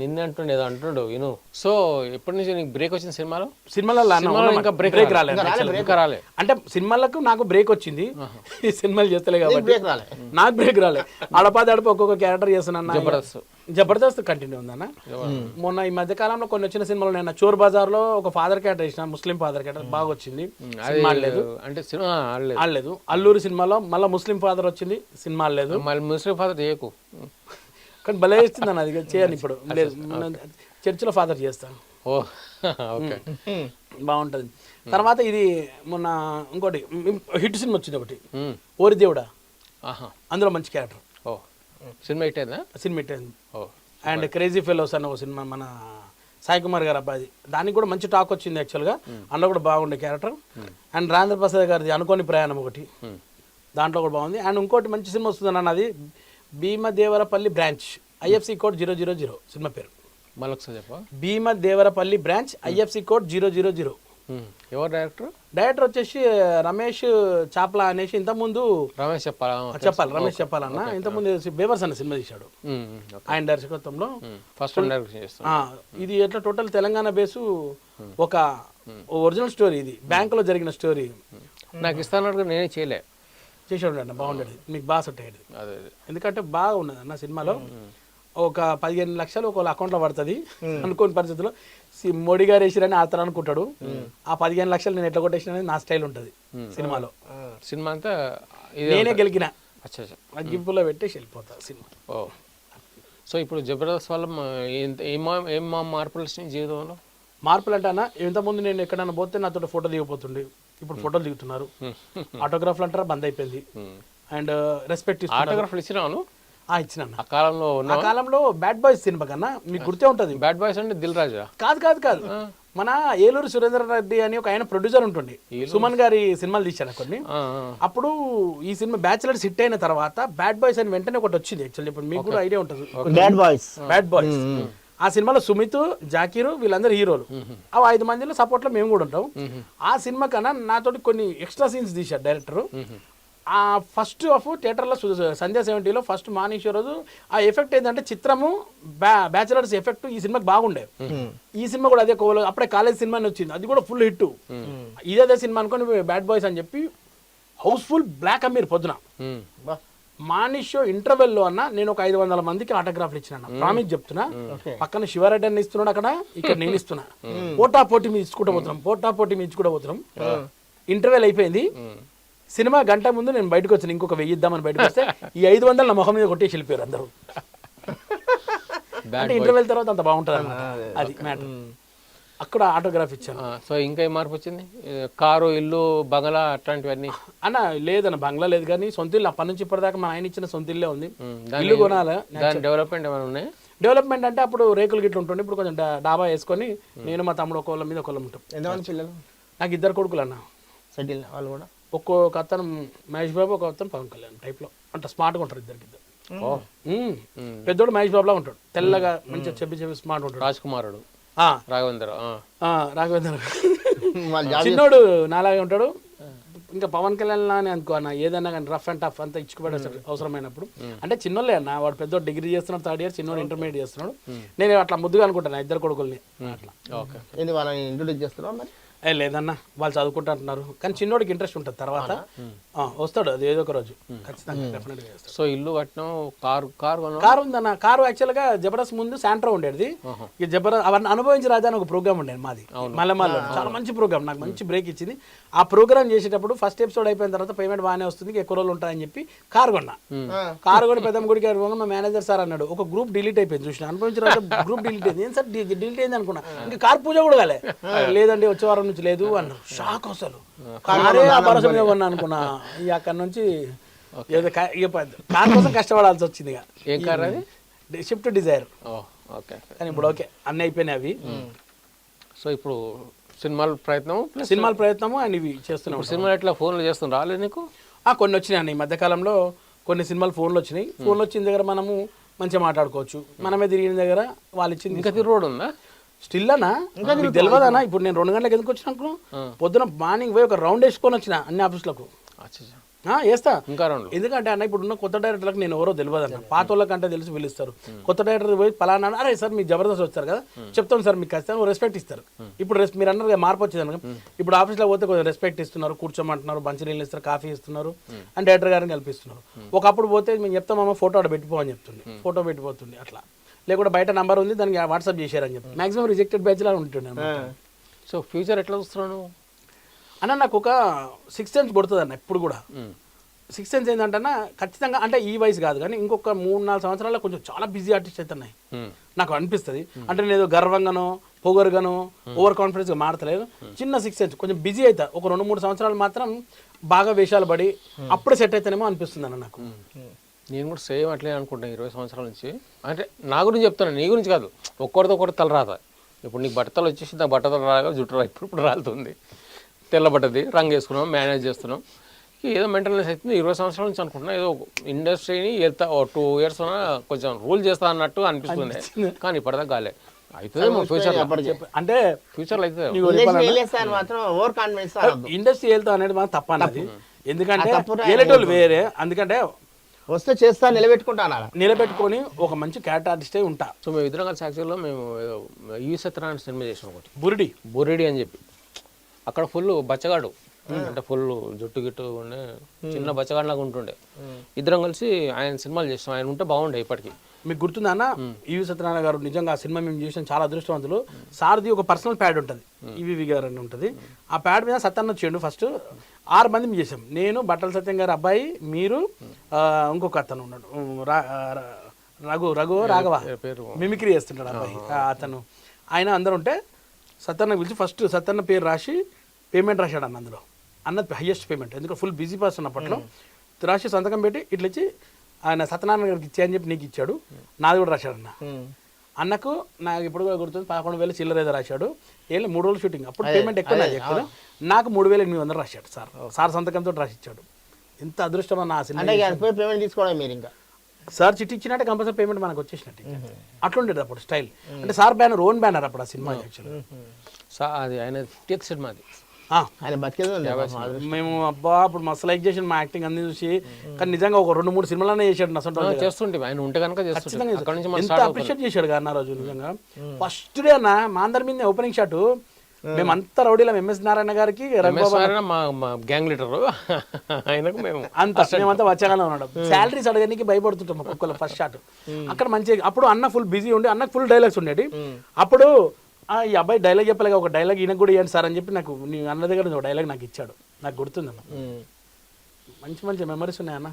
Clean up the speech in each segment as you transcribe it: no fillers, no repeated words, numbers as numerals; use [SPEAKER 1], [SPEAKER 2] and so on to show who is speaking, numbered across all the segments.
[SPEAKER 1] నిన్న అంటుండే ఏదో అంటుండు విను. సో ఎప్పటి నుంచి నీకు బ్రేక్ వచ్చింది సినిమాలో?
[SPEAKER 2] సినిమాలలో
[SPEAKER 1] ఇంకా బ్రేక్ రాలేదు. ఇంకా రాలే
[SPEAKER 2] అంటే సినిమాలకు నాకు బ్రేక్ వచ్చింది, ఈ సినిమాలు చేస్తలే కాబట్టి నాకు బ్రేక్ రాలే. అడప ఒక్కొక్క క్యారెక్టర్ చేస్తున్నా. జబర్దస్త్ కంటిన్యూ ఉందన్న. మొన్న ఈ మధ్య కాలంలో కొన్ని వచ్చిన సినిమాలు నేను చోర్ బజార్ లో ఒక ఫాదర్ క్యారెక్టర్ చేసిన, ముస్లిం ఫాదర్ క్యారెక్టర్ బాగా వచ్చింది, సినిమా ఆడలేదు.
[SPEAKER 1] అంటే సినిమా
[SPEAKER 2] ఆడలేదు. అల్లూరి సినిమాలో మళ్ళీ ముస్లిం ఫాదర్ వచ్చింది, సినిమా ఆడలేదు.
[SPEAKER 1] మళ్ళీ ముస్లిం ఫాదర్ చేయకు,
[SPEAKER 2] కానీ భలే ఇస్తుంది అన్న. అది చేయను ఇప్పుడు లేదు, చర్చిలో ఫాదర్ చేస్తాను.
[SPEAKER 1] ఓ ఓకే,
[SPEAKER 2] బాగుంటది. తర్వాత ఇది మొన్న ఇంకోటి హిట్ సినిమా వచ్చింది ఒకటి, ఓరి దేవుడా. అందులో మంచి క్యారెక్టర్.
[SPEAKER 1] ఓ సినిమా హిట్ అయిందా?
[SPEAKER 2] సినిమా హిట్ అయింది. అండ్ క్రేజీ ఫెలోస్ అన్న ఒక సినిమా మన సాయి కుమార్ గారు అబ్బాయి, దానికి కూడా మంచి టాక్ వచ్చింది యాక్చువల్గా. అందులో కూడా బాగుండే క్యారెక్టర్. అండ్ రాజేంద్ర ప్రసాద్ గారిది అనుకోని ప్రయాణం ఒకటి, దాంట్లో కూడా బాగుంది. అండ్ ఇంకోటి మంచి సినిమా వస్తుంది అన్న, అది Bheemadevarapalli branch IFC code 000 cinema పేరు.
[SPEAKER 1] మళ్ళీ ఒకసారి చెప్ప.
[SPEAKER 2] Bheemadevarapalli branch IFC code 000.
[SPEAKER 1] ఎవరు డైరెక్టర్?
[SPEAKER 2] డైరెక్టర్ వచ్చేసి రమేష్ చాప్లా అనేసి, ఇంతకుముందు
[SPEAKER 1] రమేష్
[SPEAKER 2] రమేష్ చెప్పాలన్న, ఇంతకుముందు బేవర్స్ అన్న సినిమా తీశాడు ఆయన దర్శకత్వంలో.
[SPEAKER 1] ఫస్ట్
[SPEAKER 2] ఇది ఎట్లా టోటల్ తెలంగాణ బేసు, ఒక ఒరిజినల్ స్టోరీ, ఇది బ్యాంక్ లో జరిగిన స్టోరీ.
[SPEAKER 1] నాకు ఇస్తాను, నేనే చేయలే.
[SPEAKER 2] చేసాడు అన్న, బాగుండేది, మీకు బాగా సెట్ అయ్యేది. ఎందుకంటే బాగా ఉన్నది అన్న సినిమాలో. ఒక 15 లక్షలు ఒక అకౌంట్లో పడుతుంది అనుకోని పరిస్థితుల్లో మోడీ గారు వేసిరని అతను అనుకుంటాడు. ఆ 15 లక్షలు నేను ఎట్లా కొట్టేసిన నా స్టైల్ ఉంటుంది సినిమాలో.
[SPEAKER 1] సినిమా అంతా
[SPEAKER 2] నేనే గెలికిన, గిఫ్ట్లో పెట్టేసి వెళ్ళిపోతా సినిమా.
[SPEAKER 1] ఓ సో ఇప్పుడు జబర్దస్త్ వల్ల ఏం మార్పులు వచ్చినాయి జీవితంలో?
[SPEAKER 2] మార్పులు అంటే అన్న, ఇంతకుముందు నేను ఎక్కడైనా పోతే నాతో ఫోటో దిగిపోతుండే, ఇప్పుడు ఫోటోలు దిగుతున్నారు. ఆటోగ్రాఫ్లు అంటారా బంద్ అయిపోయింది. అండ్ రెస్పెక్ట్
[SPEAKER 1] ఆటోగ్రాఫ్లు ఇచ్చినాను
[SPEAKER 2] ఇచ్చిన.
[SPEAKER 1] ఆ కాలంలో
[SPEAKER 2] బ్యాడ్ బాయ్స్ సినిమా కన్నా మీకు గుర్తే ఉంటది.
[SPEAKER 1] బ్యాడ్ బాయ్స్ అంటే దిల్ రాజా
[SPEAKER 2] కాదు మన ఏలూరు సురేంద్ర రెడ్డి అని ఒక ఆయన ప్రొడ్యూసర్ ఉంటుండే, సుమన్ గారి సినిమాలు తీశాను కొన్ని. అప్పుడు ఈ సినిమా బ్యాచిలర్స్ హిట్ అయిన తర్వాత బ్యాడ్ బాయ్స్ అని వెంటనే ఒకటి వచ్చింది. యాక్చువల్లీ ఇప్పుడు మీకు కూడా ఐడియా ఉంటుంది, బ్యాడ్ బాయ్స్. ఆ సినిమాలో సుమిత్, జాకీరు వీళ్ళందరూ హీరోలు. ఆ 5 మందిలో సపోర్ట్ లో మేము కూడా ఉంటాం. ఆ సినిమా కన్నా నాతోటి కొన్ని ఎక్స్ట్రా సీన్స్ తీశారు డైరెక్టర్. ఆ ఫస్ట్ ఆఫ్ థియేటర్లో సంధ్యా 70లో ఫస్ట్ మార్నింగ్ షో రోజు ఆ ఎఫెక్ట్ ఏంటంటే చిత్రము బ్యాచిలర్స్ ఎఫెక్ట్ ఈ సినిమాకి బాగుండే. ఈ సినిమా కూడా అదే అప్పుడే కాలేజ్ సినిమా వచ్చింది, అది కూడా ఫుల్ హిట్. ఇదే సినిమా అనుకోని బ్యాడ్ బాయ్స్ అని చెప్పి హౌస్ఫుల్ బ్లాక్ అమ్మీర్ పొద్దున మార్నింగ్ షో ఇంటర్వెల్లో అన్న నేను ఒక 500 మందికి ఆటోగ్రాఫ్లు ఇచ్చిన, ప్రామిస్ చెప్తున్నా. పక్కన శివారెడ్డి అని ఇస్తున్నాడు, అక్కడ ఇక్కడ నేను ఇస్తున్నా. పోటా పోటీ మీద ఇచ్చుకుంటూ పోతున్నాం. ఇంటర్వెల్ అయిపోయింది, సినిమా గంట ముందు నేను బయటకు వచ్చాను, ఇంకొక 1000 ఇద్దామని బయటకు వస్తే ఈ 500 నా మొహం మీద కొట్టేసి వెళ్ళిపోయారు అందరూ. అంటే ఇంటర్వెల్ తర్వాత అంత బాగుంటుంది అన్నమాట, అది మ్యాటర్. అక్కడ ఆటోగ్రాఫ్ ఇచ్చాను.
[SPEAKER 1] సో ఇంకా ఏం మార్పు వచ్చింది? కారు, ఇల్లు, బంగ్లా అట్లాంటివన్నీ
[SPEAKER 2] అన్న? లేదన్న, బంగ్లా లేదు, కానీ సొంత ఇల్లు అప్పటి నుంచి ఇప్పటిదాకా మా ఆయన ఇచ్చిన సొంత ఇల్లే ఉంది. ఇల్లు కొనాలి.
[SPEAKER 1] డెవలప్మెంట్ ఏమైనా ఉన్నాయి?
[SPEAKER 2] డెవలప్మెంట్ అంటే అప్పుడు రేకులు గిట్లు ఉంటుండే, ఇప్పుడు కొంచెం డాబా వేసుకొని నేను మా తమ్ముడు ఒకళ్ళ మీద ఒకళ్ళం ఉంటాం.
[SPEAKER 3] ఎంతమంది పిల్లలు?
[SPEAKER 2] నాకు 2 కొడుకులు అన్న.
[SPEAKER 3] సెటిల్ వాళ్ళు కూడా?
[SPEAKER 2] ఒక్కొక్క అతను మహేష్ బాబు, ఒక అతను పవన్ కళ్యాణ్ టైప్ లో, అంటే స్మార్ట్గా ఉంటారు ఇద్దరు. పెద్దోడు మహేష్ బాబులా ఉంటాడు, తెల్లగా మంచిగా చెప్పి స్మార్ట్ ఉంటాడు.
[SPEAKER 1] రాజ్కుమారుడు, రాఘవేంద్ర.
[SPEAKER 2] చిన్నోడు నాలాగే ఉంటాడు. ఇంకా పవన్ కళ్యాణ్ అని అనుకో అన్న, ఏదన్నా కానీ రఫ్ అండ్ టఫ్ అంతా ఇచ్చుకోబడేస్తాడు అవసరమైనప్పుడు. అంటే చిన్నోళ్ళే అన్న, వాడు పెద్ద డిగ్రీ చేస్తున్నాడు, 3rd ఇయర్, చిన్నోడు ఇంటర్మీడియట్ చేస్తున్నాడు. నేను అట్లా ముద్దుగా అనుకుంటాను 2 కొడుకుల్ని అట్లా.
[SPEAKER 3] ఏంటి వాళ్ళని ఇంట్రొడ్యూస్ చేస్తున్నావు మరి?
[SPEAKER 2] లేదన్నా, వాళ్ళు చదువుకుంటా అంటున్నారు, కానీ చిన్నోడికి ఇంట్రెస్ట్ ఉంటుంది, తర్వాత వస్తాడు అది ఏదో ఒక రోజు ఖచ్చితంగా డెఫినెట్ గా చేస్తాడు.
[SPEAKER 1] సో ఇల్లు కట్టినాం,
[SPEAKER 2] కారు ఉందన్న. కారు యాక్చువల్ గా జబర్దస్త్ ముందు శాంట్రో ఉండేది. ఇక జబర్దస్త్ అవన్నీ అనుభవించి రాజా అని ఒక ప్రోగ్రామ్ ఉండేది మాది మల్లెమాల్లో, చాలా మంచి ప్రోగ్రామ్, నాకు మంచి బ్రేక్ ఇచ్చింది. ఆ ప్రోగ్రామ్ చేసేటప్పుడు ఫస్ట్ ఎపిసోడ్ అయిపోయిన తర్వాత పేమెంట్ బాగానే వస్తుంది, ఎక్కువ రోజులు ఉంటాయని చెప్పి కారు కొన్నా. కారు కొని పెద్దమ్మ గుడికి మా మేనేజర్ సార్ అన్నాడు, ఒక గ్రూప్ డిలీట్ అయిపోయింది చూసిన, అనుభవించి రాజా గ్రూప్ డిలీట్ అయింది. ఏం సార్ డిలీట్ అయింది అనుకున్నా, ఇంకా కారు పూజ కూడా కాలే. లేదండి వచ్చే వారం నుంచి లేదు అన్నారు. షాక్ అసలు, కారే ఆ భరోసా మీద కొన్నా అనుకున్నా. ఇక అక్కడ నుంచి కార్ కోసం కష్టపడాల్సి వచ్చింది. ఇక
[SPEAKER 1] ఏం కార్ అది?
[SPEAKER 2] Swift Dzire. కానీ ఇప్పుడు ఓకే, అన్నీ అయిపోయినాయి అవి.
[SPEAKER 1] సో ఇప్పుడు సినిమాల
[SPEAKER 2] ప్రయత్నము అండ్ ఇవి చేస్తున్నాం.
[SPEAKER 1] సినిమాలు ఎట్లా ఫోన్లు చేస్తున్నా రాలేదు నీకు?
[SPEAKER 2] కొన్ని వచ్చినాయి అన్న ఈ మధ్యకాలంలో, కొన్ని సినిమాలు ఫోన్లు వచ్చినాయి. ఫోన్లు వచ్చిన దగ్గర మనము మంచిగా మాట్లాడుకోవచ్చు, మనమే తిరిగిన దగ్గర వాళ్ళు ఇచ్చింది.
[SPEAKER 1] ఇంకా తిరుగుడు ఉందా
[SPEAKER 2] స్టిల్ అన్నా? మీకు తెలియదన్నా, ఇప్పుడు నేను 2 గంటలకు ఎందుకు వచ్చిన అనుకున్నాను, పొద్దున మార్నింగ్ పోయి ఒక రౌండ్ వేసుకొని వచ్చిన అన్ని ఆఫీసులకు. వేస్తా.
[SPEAKER 1] ఇంకా 2
[SPEAKER 2] ఎందుకంటే అన్న ఇప్పుడున్న కొత్త డైరెక్టర్లకు నేను ఎవరో తెలియదు అన్న, పాత వాళ్ళకంటే తెలిసి పిలుస్తారు. కొత్త డైరెక్టర్ పోయి పలానా అరే సార్ మీకు జబర్దస్త్ వచ్చారు కదా చెప్తాం సార్ మీకు ఖచ్చితంగా రెస్పెక్ట్ ఇస్తారు. ఇప్పుడు మీరు అన్నారు మార్పు వచ్చేదానికి ఇప్పుడు ఆఫీస్లో పోతే కొంచెం రెస్పెక్ట్ ఇస్తున్నారు, కూర్చోమంటున్నారు, మంచినీళ్ళు ఇస్తారు, కాఫీ ఇస్తున్నారు అని డైరెక్టర్ గారిని కల్పిస్తున్నారు. ఒకప్పుడు పోతే మేము చెప్తామమ్మ ఫోటో ఆడ పెట్టిపో అని చెప్తుంది, ఫోటో పెట్టిపోతుంది అట్లా, లేకుంటే బయట నంబర్ ఉంది దానికి వాట్సాప్ చేశారని చెప్పి మాక్సిమం రిజెక్టెడ్ బ్యాచ్ లా ఉంటుండే.
[SPEAKER 1] సో ఫ్యూచర్ ఎట్లా చూస్తున్నాను
[SPEAKER 2] అన్న నాకు ఒక 6 సెన్స్ కొడుతుంది అన్న ఇప్పుడు కూడా. 6 సెన్స్ ఏంటంటే ఖచ్చితంగా అంటే ఈ వయసు కాదు కానీ ఇంకొక 3-4 సంవత్సరాల్లో కొంచెం చాలా బిజీ ఆర్టిస్ట్ అవుతున్నాయి నాకు అనిపిస్తుంది. అంటే నేను గర్వంగానో పొగరుగానో ఓవర్ కాన్ఫిడెన్స్గా మారతలేదు, చిన్న 6 సెన్స్ కొంచెం బిజీ అవుతా. ఒక 2-3 సంవత్సరాలు మాత్రం బాగా వేషాలు పడి అప్పుడే సెట్ అవుతానేమో అనిపిస్తుంది అన్న నాకు.
[SPEAKER 1] నేను కూడా సేమ్ అట్లే అనుకుంటాను 20 సంవత్సరాల నుంచి. అంటే నా గురించి చెప్తాను, నీ గురించి కాదు. ఒక్కరితో ఒకటి తల రాత. ఇప్పుడు నీకు బట్టతలు వచ్చేసి నా బట్టతలు రాగా జుట్టు ఇప్పుడు రాలుతుంది, తెల్లబడ్డది, రంగు వేసుకున్నాం, మేనేజ్ చేస్తున్నాం, ఏదో మెయింటెనెన్స్ అవుతుంది. 20 సంవత్సరాల నుంచి అనుకుంటున్నా ఏదో ఇండస్ట్రీని వెళ్తా 2 years కొంచెం రూల్ చేస్తా అన్నట్టు అనిపిస్తుంది. కానీ ఇప్పటిదాకా కాలే. అవుతుంది ఫ్యూచర్,
[SPEAKER 2] అంటే
[SPEAKER 1] ఫ్యూచర్లో అవుతుంది.
[SPEAKER 2] ఇండస్ట్రీ వెళ్తా అనేది మనం తప్ప అన్నది, ఎందుకంటే వెళ్ళేటోళ్ళు వేరే. ఎందుకంటే
[SPEAKER 3] వస్తే చేస్తా
[SPEAKER 2] నిలబెట్టుకొని ఒక మంచి క్యారెక్టర్ ఆర్టిస్టే ఉంటా.
[SPEAKER 1] సో మేము ఇద్దరం కలిసి యాక్చువల్గా మేము ఈ సత్యనారాయణ సినిమా చేసాం ఒకటి,
[SPEAKER 2] బురిడి
[SPEAKER 1] అని చెప్పి. అక్కడ ఫుల్ బచ్చగాడు, అంటే ఫుల్ జుట్టు గిట్టు ఉండే చిన్న బచ్చగాడిలాగా ఉంటుండే. ఇద్దరం కలిసి ఆయన సినిమాలు చేస్తాం. ఆయన ఉంటే బాగుండే ఇప్పటికి.
[SPEAKER 2] మీకు గుర్తుందా అన్న ఈవి సత్యనారాయణ గారు? నిజంగా ఆ సినిమా మేము చూసాం, చాలా అదృష్టవంతులు. సార్ది ఒక పర్సనల్ ప్యాడ్ ఉంటుంది, ఈవి గారు అని ఉంటుంది. ఆ ప్యాడ్ మీద సత్యన్న వచ్చేయండు. ఫస్ట్ 6 మంది మేము చేసాం, నేను, బట్టల సత్యం గారు అబ్బాయి, మీరు, ఇంకొక అతను ఉన్నాడు రాఘవ మిమిక్రీ చేస్తుంటాడు అబ్బాయి అతను. ఆయన అందరూ ఉంటే సత్యన్న పిలిచి ఫస్ట్ సత్యన్న పేరు రాసి పేమెంట్ రాశాడు అన్న. అందులో అన్నది హైయెస్ట్ పేమెంట్, ఎందుకంటే ఫుల్ బిజీ పర్సన్ అప్పట్లో. రాసి సంతకం పెట్టి ఇట్లా ఇచ్చి ఆయన సత్యనారాయణ గారికి ఇచ్చాయని చెప్పి నీకు ఇచ్చాడు. నాది కూడా రాశాడు అన్న. అన్నకు నాకు ఇప్పుడు కూడా గుర్తుంది 11,000 చిల్లర ఏదో రాశాడు. 3 రోజులు షూటింగ్, అప్పుడు పేమెంట్ ఎక్కువ నాకు చెప్తాను. నాకు 3,800 రాశాడు సార్ సంతకంతో రాసిచ్చాడు. ఎంత అదృష్టం అన్న ఆ సినిమా.
[SPEAKER 3] పేమెంట్ తీసుకోవడం మీరు ఇంకా
[SPEAKER 2] సార్ చిట్టి ఇచ్చినట్టే కంపల్సరీ పేమెంట్ మనకు వచ్చేసినట్టు. అట్లుండేది అప్పుడు స్టైల్. అంటే సార్ బ్యానర్, ఓన్ బ్యానర్ అప్పుడు ఆ సినిమా యాక్చువల్లీ.
[SPEAKER 1] అది ఆయన టెక్ సినిమా అది.
[SPEAKER 3] ఆయన బతికేది
[SPEAKER 2] మేము అబ్బా అప్పుడు మస్తు లైక్ చేసి మా యాక్టింగ్ అన్ని చూసి. కానీ నిజంగా ఒక 2-3 సినిమాలనే చేశాడు.
[SPEAKER 1] చేస్తుంటే ఆయన ఉంటే కనుక
[SPEAKER 2] ఎంత అప్రిషియేట్ చేశాడు అన్న రోజు. నిజంగా ఫస్ట్ డే అన్న మా అందరి మీద ఓపెనింగ్ షాట్ మేమంతా రౌడీలో ఎంఎస్ నారాయణ గారికి
[SPEAKER 1] గ్యాంగ్ లీడర్ ఆయనకు మేము
[SPEAKER 2] మేమంతా వచ్చాగానే ఉన్నాడు. శాలరీస్ అడగడానికి భయపడుతుంటాం ఒక్కొక్కరు ఫస్ట్ షాట్. అక్కడ మంచిగా అప్పుడు అన్న ఫుల్ బిజీ ఉండి అన్నకు ఫుల్ డైలాగ్స్ ఉండేది. అప్పుడు ఈ అబ్బాయి డైలాగ్ చెప్పలేక ఒక డైలాగ్ ఈయనకు కూడా ఇవ్వండి సార్ అని చెప్పి నాకు నీ అన్న దగ్గర ఒక డైలాగ్ నాకు ఇచ్చాడు. నాకు గుర్తుందన్న. మంచి మెమరీస్ ఉన్నాయన్న.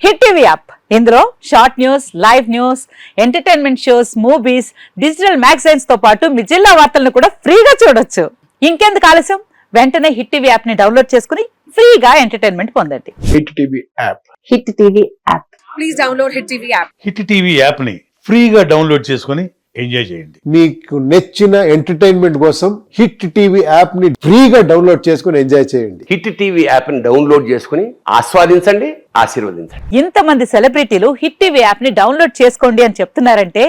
[SPEAKER 4] హిట్ టీవీ యాప్, ఇందులో short news, live news, entertainment shows, movies, digital magazines తో పాటు మీ జిల్లా వార్తలను కూడా ఫ్రీగా చూడొచ్చు. ఇంకెందుకు ఆలస్యం, వెంటనే హిట్ టీవీ యాప్ ని డౌన్లోడ్ చేసుకుని ఫ్రీగా ఎంటర్టైన్మెంట్ పొందండి.
[SPEAKER 5] Hit TV app,
[SPEAKER 4] hit TV app,
[SPEAKER 6] please download hit TV app.
[SPEAKER 5] Hit TV app ని ఫ్రీగా డౌన్లోడ్ చేసుకుని ఎంజాయ్ చేయండి.
[SPEAKER 7] మీకు నచ్చిన ఎంటర్టైన్మెంట్ కోసం హిట్ టీవీ యాప్ ని ఫ్రీగా డౌన్లోడ్ చేసుకుని ఎంజాయ్ చేయండి.
[SPEAKER 8] హిట్ టీవీ యాప్ ని డౌన్లోడ్ చేసుకుని ఆస్వాదించండి, ఆశీర్వదించండి.
[SPEAKER 4] ఇంతమంది సెలబ్రిటీలు హిట్ టీవీ యాప్ ని డౌన్లోడ్ చేసుకోండి అని చెప్తున్నారంటే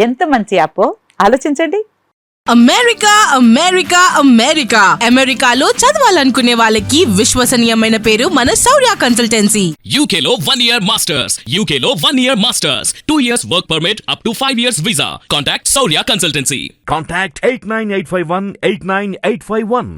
[SPEAKER 4] ఎంత మంచి యాప్ ఆలోచించండి.
[SPEAKER 6] అమెరికా అమెరికాలో చదవాలనుకునే వాళ్ళకి విశ్వసనీయమైన పేరు మన శౌర్య కన్సల్టెన్సీ.
[SPEAKER 9] UK లో 1 year masters, UK లో 1 year masters, 2 years work permit up to 5 years visa. Contact Saurya Consultancy.
[SPEAKER 10] Contact 89851 89851.